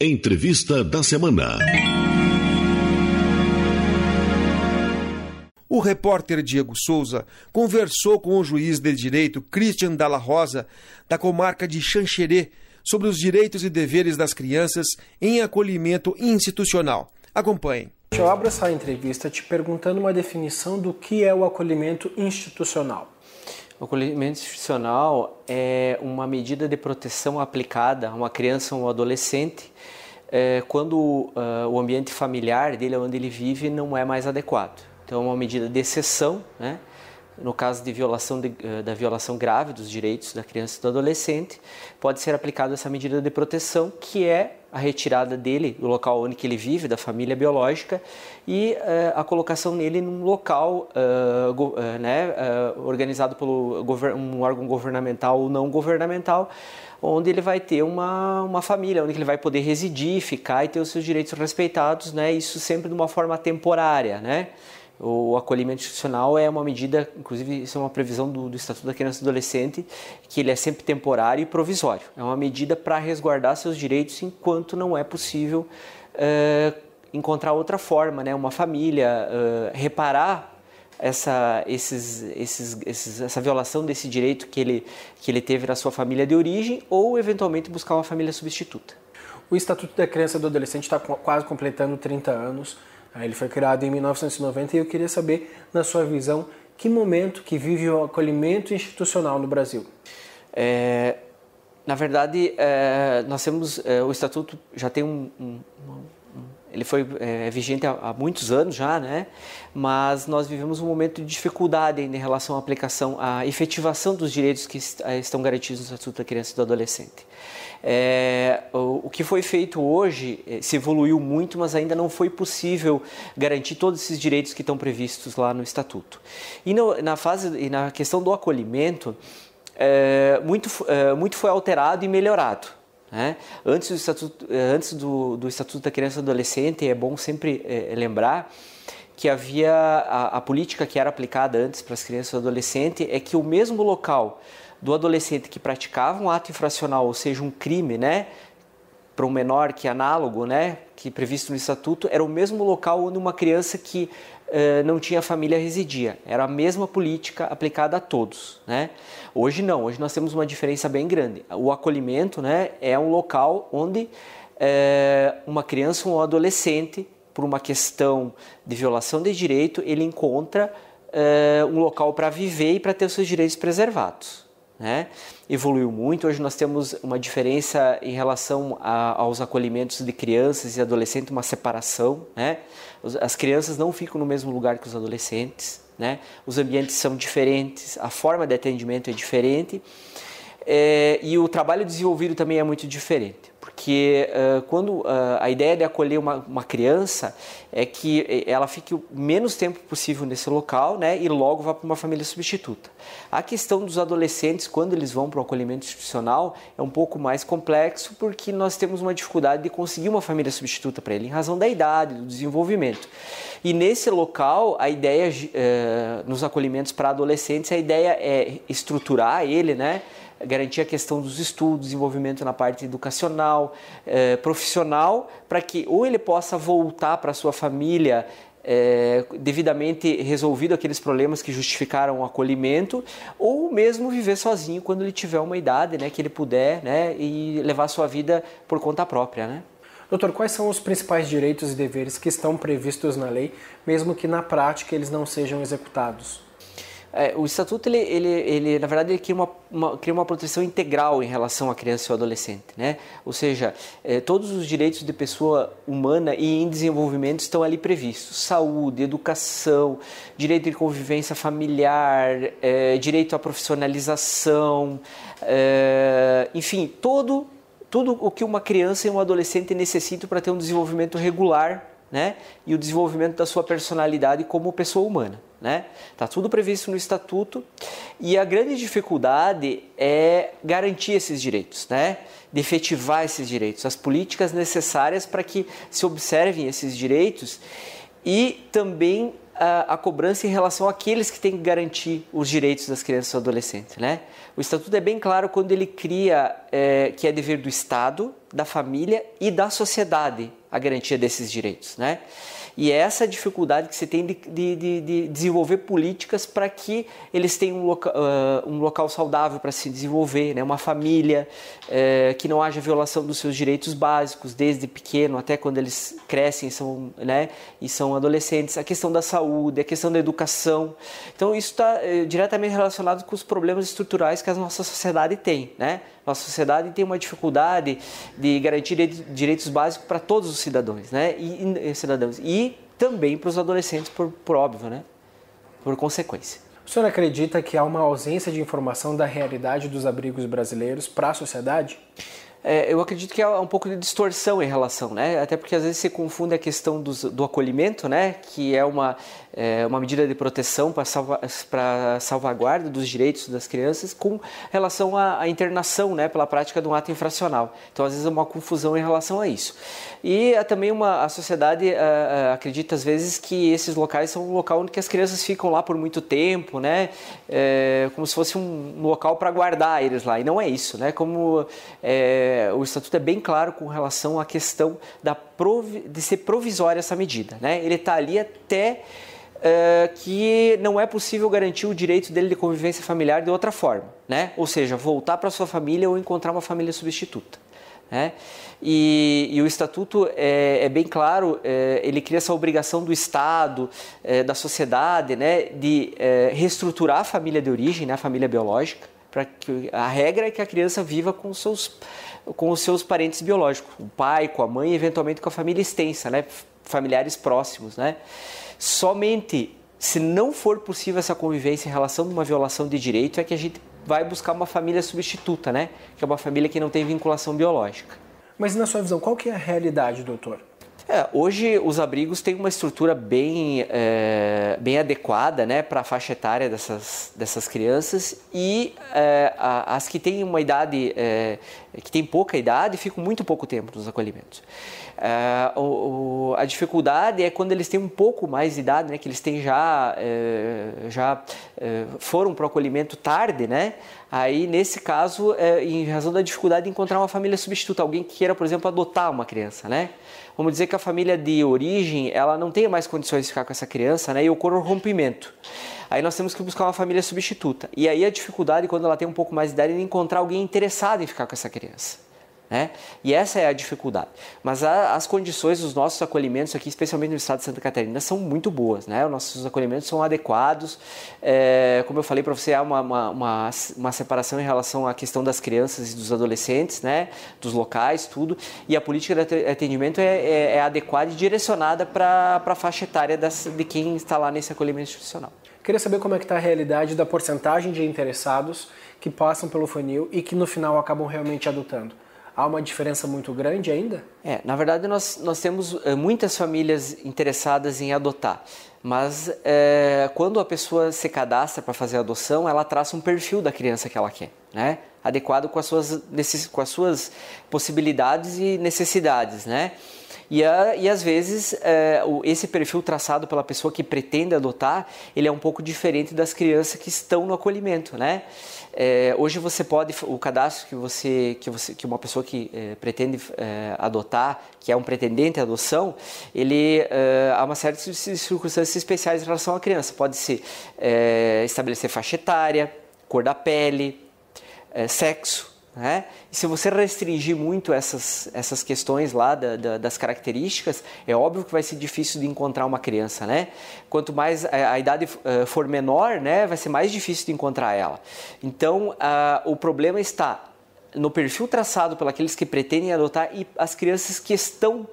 Entrevista da semana. O repórter Diego Souza conversou com o juiz de direito Christian Dalla Rosa, da comarca de Xanxerê, sobre os direitos e deveres das crianças em acolhimento institucional. Acompanhem. Eu abro essa entrevista te perguntando uma definição do que é o acolhimento institucional. O acolhimento institucional é uma medida de proteção aplicada a uma criança ou um adolescente quando o ambiente familiar dele, onde ele vive, não é mais adequado. Então, é uma medida de exceção, né? No caso de da violação grave dos direitos da criança e do adolescente, pode ser aplicada essa medida de proteção, que é a retirada dele do local onde ele vive, da família biológica, e a colocação nele num local organizado por um órgão governamental ou não governamental, onde ele vai ter uma família, onde ele vai poder residir, ficar e ter os seus direitos respeitados, né? Isso sempre de uma forma temporária, né? O acolhimento institucional é uma medida, inclusive isso é uma previsão do Estatuto da Criança e do Adolescente, que ele é sempre temporário e provisório. É uma medida para resguardar seus direitos enquanto não é possível encontrar outra forma, né? Uma família, reparar essa violação desse direito que ele teve na sua família de origem ou, eventualmente, buscar uma família substituta. O Estatuto da Criança e do Adolescente está quase completando 30 anos. Ele foi criado em 1990 e eu queria saber, na sua visão, que momento que vive o acolhimento institucional no Brasil? Na verdade, nós temos o Estatuto já tem ele foi vigente há muitos anos já, né? Mas nós vivemos um momento de dificuldade ainda em relação à aplicação, à efetivação dos direitos que estão garantidos no Estatuto da Criança e do Adolescente. O que foi feito hoje se evoluiu muito, mas ainda não foi possível garantir todos esses direitos que estão previstos lá no Estatuto. E na questão do acolhimento, muito foi alterado e melhorado. Né? Antes do Estatuto da Criança e do Adolescente, é bom sempre lembrar que havia a política que era aplicada antes para as crianças e adolescentes, é que o mesmo local do adolescente que praticava um ato infracional, ou seja, um crime, né, para um menor que é análogo, né, que previsto no Estatuto, era o mesmo local onde uma criança que não tinha família residia. Era a mesma política aplicada a todos, né? Hoje não, hoje nós temos uma diferença bem grande. O acolhimento, né, é um local onde uma criança ou um adolescente, por uma questão de violação de direito, ele encontra um local para viver e para ter os seus direitos preservados. Né? Evoluiu muito, hoje nós temos uma diferença em relação aos acolhimentos de crianças e adolescentes, uma separação, né? As crianças não ficam no mesmo lugar que os adolescentes, né? Os ambientes são diferentes, a forma de atendimento é diferente e o trabalho desenvolvido também é muito diferente, porque quando a ideia de acolher uma criança é que ela fique o menos tempo possível nesse local, né, e logo vá para uma família substituta. A questão dos adolescentes, quando eles vão para o acolhimento institucional, é um pouco mais complexo, porque nós temos uma dificuldade de conseguir uma família substituta para ele, em razão da idade, do desenvolvimento. E nesse local, a ideia, nos acolhimentos para adolescentes, a ideia é estruturar ele, né, garantir a questão dos estudos, desenvolvimento na parte educacional, profissional, para que ou ele possa voltar para a sua família devidamente resolvido aqueles problemas que justificaram o acolhimento, ou mesmo viver sozinho quando ele tiver uma idade, né, que ele puder, né, e levar a sua vida por conta própria, né? Doutor, quais são os principais direitos e deveres que estão previstos na lei, mesmo que na prática eles não sejam executados? O Estatuto, ele na verdade, ele cria uma proteção integral em relação à criança e ao adolescente, né? Ou seja, todos os direitos de pessoa humana e em desenvolvimento estão ali previstos. Saúde, educação, direito de convivência familiar, direito à profissionalização, enfim, tudo o que uma criança e um adolescente necessitam para ter um desenvolvimento regular, né? E o desenvolvimento da sua personalidade como pessoa humana. Né? Tá tudo previsto no Estatuto e a grande dificuldade é garantir esses direitos, né? De efetivar esses direitos, as políticas necessárias para que se observem esses direitos e também a cobrança em relação àqueles que têm que garantir os direitos das crianças e adolescentes, né? O Estatuto é bem claro quando ele cria que é dever do Estado, da família e da sociedade a garantia desses direitos, né? E é essa dificuldade que se tem de desenvolver políticas para que eles tenham um local saudável para se desenvolver, né? Uma família, que não haja violação dos seus direitos básicos, desde pequeno até quando eles crescem e são adolescentes. A questão da saúde, a questão da educação. Então isso está diretamente relacionado com os problemas estruturais que a nossa sociedade tem, né? Nossa sociedade tem uma dificuldade de garantir direitos básicos para todos os cidadãos, né? E também para os adolescentes, por óbvio, né? Por consequência. O senhor acredita que há uma ausência de informação da realidade dos abrigos brasileiros para a sociedade? Eu acredito que há um pouco de distorção em relação, né? Até porque às vezes se confunde a questão do acolhimento, né? Que é uma medida de proteção para salvaguarda dos direitos das crianças com relação à internação, né? Pela prática de um ato infracional. Então às vezes é uma confusão em relação a isso. E também a sociedade acredita às vezes que esses locais são um local onde as crianças ficam lá por muito tempo, né? Como se fosse um local para guardar eles lá. E não é isso, né? Como o Estatuto é bem claro com relação à questão de ser provisória essa medida, né? Ele está ali até que não é possível garantir o direito dele de convivência familiar de outra forma, né? Ou seja, voltar para sua família ou encontrar uma família substituta, né? E o Estatuto é bem claro, ele cria essa obrigação do Estado, da sociedade, né? De reestruturar a família de origem, né? A família biológica, para que a regra é que a criança viva com os seus parentes biológicos, o pai, com a mãe e eventualmente com a família extensa, né? Familiares próximos, né? Somente se não for possível essa convivência em relação a uma violação de direito é que a gente vai buscar uma família substituta, né? Que é uma família que não tem vinculação biológica. Mas na sua visão, qual que é a realidade, doutor? Hoje os abrigos têm uma estrutura bem adequada, né, para a faixa etária dessas crianças e as que têm uma idade, que têm pouca idade, ficam muito pouco tempo nos acolhimentos. A dificuldade é quando eles têm um pouco mais de idade, né, que eles têm já foram para o acolhimento tarde, né? Aí, nesse caso, em razão da dificuldade de encontrar uma família substituta, alguém que queira, por exemplo, adotar uma criança, né? Vamos dizer que a família de origem, ela não tem mais condições de ficar com essa criança, né? E ocorre um rompimento. Aí nós temos que buscar uma família substituta. E aí a dificuldade, quando ela tem um pouco mais de idade, é de encontrar alguém interessado em ficar com essa criança, né? E essa é a dificuldade. Mas as condições dos nossos acolhimentos aqui, especialmente no estado de Santa Catarina, são muito boas, né? Os nossos acolhimentos são adequados. Como eu falei para você, há uma separação em relação à questão das crianças e dos adolescentes, né? Dos locais, tudo. E a política de atendimento é adequada e direcionada para a faixa etária de quem está lá nesse acolhimento institucional. Queria saber como é que está a realidade da porcentagem de interessados que passam pelo funil e que no final acabam realmente adotando. Há uma diferença muito grande ainda? Na verdade, nós temos muitas famílias interessadas em adotar, mas quando a pessoa se cadastra para fazer a adoção, ela traça um perfil da criança que ela quer, né? Adequado com as suas possibilidades e necessidades, né? E às vezes esse perfil traçado pela pessoa que pretende adotar, ele é um pouco diferente das crianças que estão no acolhimento, né? Hoje você pode, o cadastro que uma pessoa que pretende adotar, que é um pretendente à adoção, há uma série de circunstâncias especiais em relação à criança. Pode-se estabelecer faixa etária, cor da pele, sexo, né? E se você restringir muito essas questões lá das características, é óbvio que vai ser difícil de encontrar uma criança, né? Quanto mais a idade for menor, né, vai ser mais difícil de encontrar ela. Então, o problema está no perfil traçado por aqueles que pretendem adotar e as crianças que estão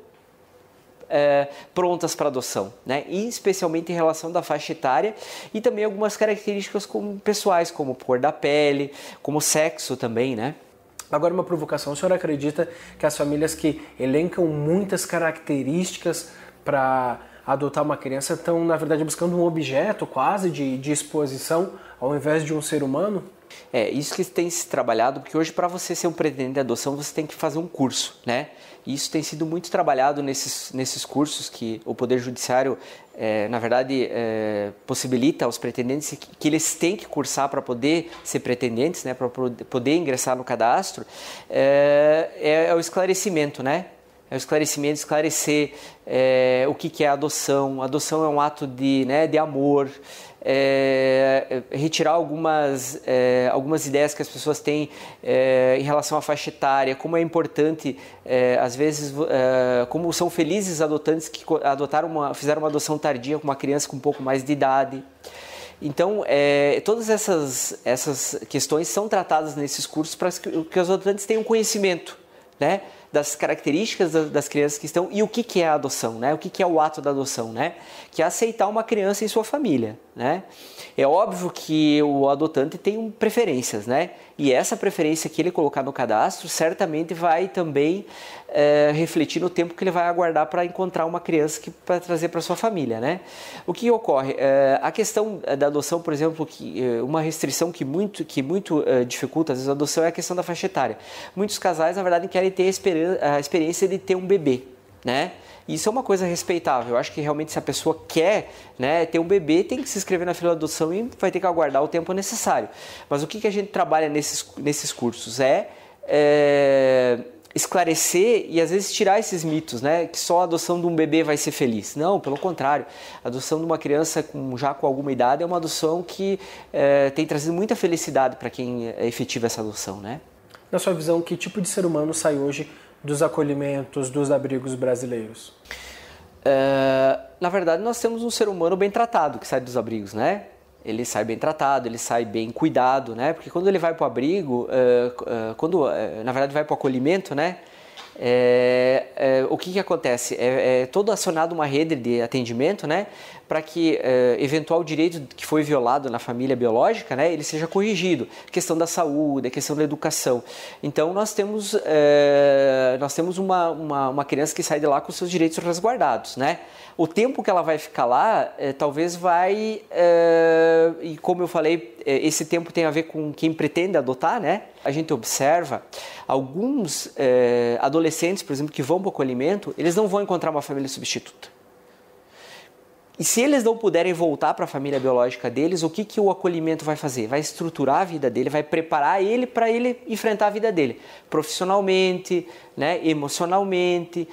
prontas para adoção, né? E especialmente em relação da faixa etária e também algumas características pessoais, como cor da pele, como sexo também, né? Agora uma provocação, o senhor acredita que as famílias que elencam muitas características para adotar uma criança estão, na verdade, buscando um objeto quase de exposição ao invés de um ser humano? Isso que tem se trabalhado, porque hoje para você ser um pretendente de adoção você tem que fazer um curso, né? E isso tem sido muito trabalhado nesses cursos que o Poder Judiciário, na verdade, possibilita aos pretendentes que eles têm que cursar para poder ser pretendentes, né? Para poder ingressar no cadastro, é o esclarecimento, né? É o esclarecimento, esclarecer o que é a adoção. A adoção é um ato de amor, retirar algumas ideias que as pessoas têm em relação à faixa etária, como é importante, às vezes, como são felizes adotantes que fizeram uma adoção tardia com uma criança com um pouco mais de idade. Então, todas essas questões são tratadas nesses cursos para que os adotantes tenham conhecimento, né, das características das crianças que estão e o que é a adoção, né? O que é o ato da adoção, né? Que é aceitar uma criança em sua família, né? É óbvio que o adotante tem preferências, né? E essa preferência que ele colocar no cadastro certamente vai também refletir no tempo que ele vai aguardar para encontrar uma criança para trazer para sua família, né? O que ocorre? A questão da adoção, por exemplo, uma restrição que muito dificulta às vezes a adoção é a questão da faixa etária. Muitos casais, na verdade, querem ter a experiência de ter um bebê, né? Isso é uma coisa respeitável. Eu acho que realmente se a pessoa quer, né, ter um bebê, tem que se inscrever na fila de adoção e vai ter que aguardar o tempo necessário. Mas o que a gente trabalha nesses cursos esclarecer e às vezes tirar esses mitos, né, que só a adoção de um bebê vai ser feliz. Não, pelo contrário. A adoção de uma criança já com alguma idade é uma adoção que tem trazido muita felicidade para quem efetiva essa adoção, né? Na sua visão, que tipo de ser humano sai hoje dos acolhimentos, dos abrigos brasileiros? Na verdade, nós temos um ser humano bem tratado que sai dos abrigos, né? Ele sai bem tratado, ele sai bem cuidado, né? Porque quando ele vai para o abrigo, na verdade vai para o acolhimento, né? O que acontece? Todo acionado uma rede de atendimento, né, para que eventual direito que foi violado na família biológica, né, ele seja corrigido. A questão da saúde, a questão da educação. Então nós temos uma criança que sai de lá com seus direitos resguardados, né? O tempo que ela vai ficar lá, talvez vai, e como eu falei, esse tempo tem a ver com quem pretende adotar, né? A gente observa alguns adolescentes, por exemplo, que vão para o acolhimento, eles não vão encontrar uma família substituta. E se eles não puderem voltar para a família biológica deles, o que o acolhimento vai fazer? Vai estruturar a vida dele, vai preparar ele para ele enfrentar a vida dele. Profissionalmente, né, emocionalmente,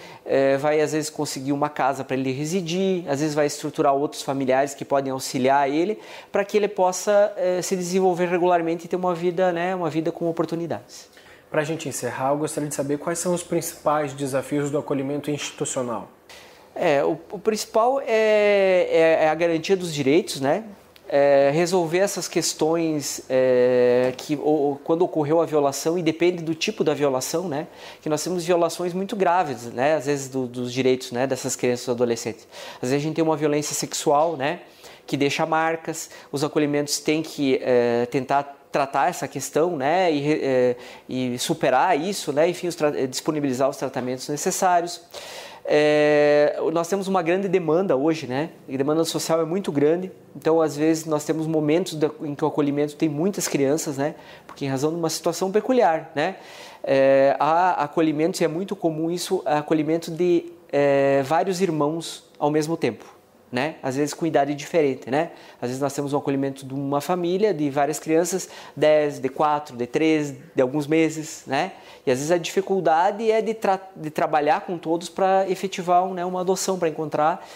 vai às vezes conseguir uma casa para ele residir, às vezes vai estruturar outros familiares que podem auxiliar ele para que ele possa se desenvolver regularmente e ter uma vida, né, uma vida com oportunidades. Para a gente encerrar, eu gostaria de saber quais são os principais desafios do acolhimento institucional. O principal é a garantia dos direitos, né? Resolver essas questões quando ocorreu a violação, e depende do tipo da violação, né? Que nós temos violações muito graves, né? Às vezes dos direitos, né, dessas crianças e adolescentes. Às vezes a gente tem uma violência sexual, né, que deixa marcas. Os acolhimentos têm que tentar tratar essa questão, né, e superar isso, né, enfim, disponibilizar os tratamentos necessários. Nós temos uma grande demanda hoje, né? A demanda social é muito grande, então às vezes nós temos momentos em que o acolhimento tem muitas crianças, né? Porque em razão de uma situação peculiar, né? Há acolhimentos, e é muito comum isso, acolhimento de vários irmãos ao mesmo tempo, né? Às vezes com idade diferente, né? Às vezes nós temos um acolhimento de uma família de várias crianças, 10, de 4, de 3, de alguns meses, né? E às vezes a dificuldade é de trabalhar com todos para efetivar uma adoção, para encontrar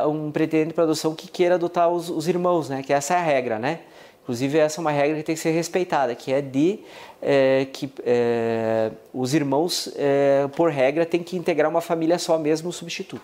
um pretendente para adoção que queira adotar os irmãos, né? Que essa é a regra, né? Inclusive essa é uma regra que tem que ser respeitada, que é que os irmãos, por regra, têm que integrar uma família só mesmo substituta.